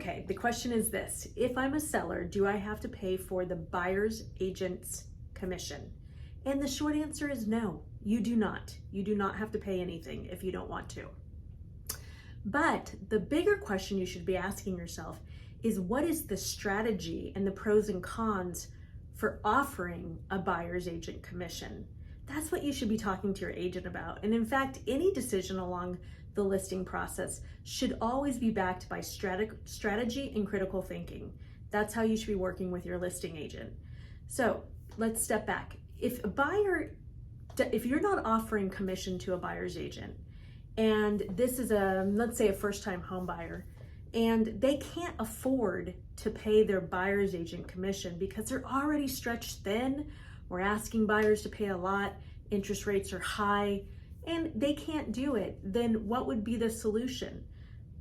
Okay, the question is this: if I'm a seller, do I have to pay for the buyer's agent's commission? And the short answer is no, you do not. You do not have to pay anything if you don't want to. But the bigger question you should be asking yourself is, what is the strategy and the pros and cons for offering a buyer's agent commission? That's what you should be talking to your agent about. And in fact, any decision along the listing process should always be backed by strategy and critical thinking. That's how you should be working with your listing agent. So let's step back. If you're not offering commission to a buyer's agent, and this is let's say a first-time home buyer, and they can't afford to pay their buyer's agent commission because they're already stretched thin, we're asking buyers to pay a lot, interest rates are high, and they can't do it, then what would be the solution?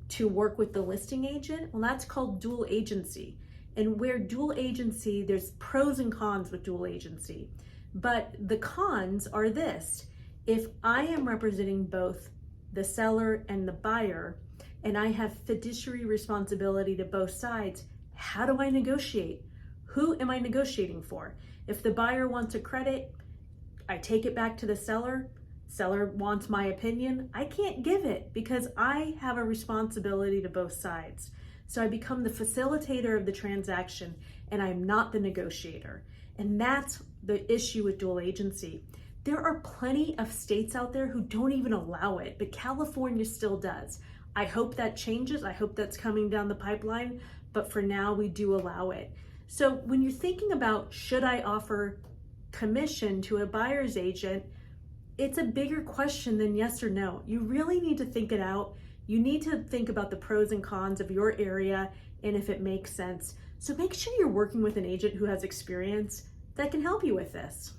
To work with the listing agent? Well, that's called dual agency. And where dual agency, there's pros and cons with dual agency. But the cons are this: if I am representing both the seller and the buyer, and I have fiduciary responsibility to both sides, how do I negotiate? Who am I negotiating for? If the buyer wants a credit, I take it back to the seller. Seller wants my opinion, I can't give it because I have a responsibility to both sides. So I become the facilitator of the transaction and I'm not the negotiator. And that's the issue with dual agency. There are plenty of states out there who don't even allow it, but California still does. I hope that changes. I hope that's coming down the pipeline, but for now we do allow it. So when you're thinking about, should I offer commission to a buyer's agent, it's a bigger question than yes or no. You really need to think it out. You need to think about the pros and cons of your area and if it makes sense. So make sure you're working with an agent who has experience that can help you with this.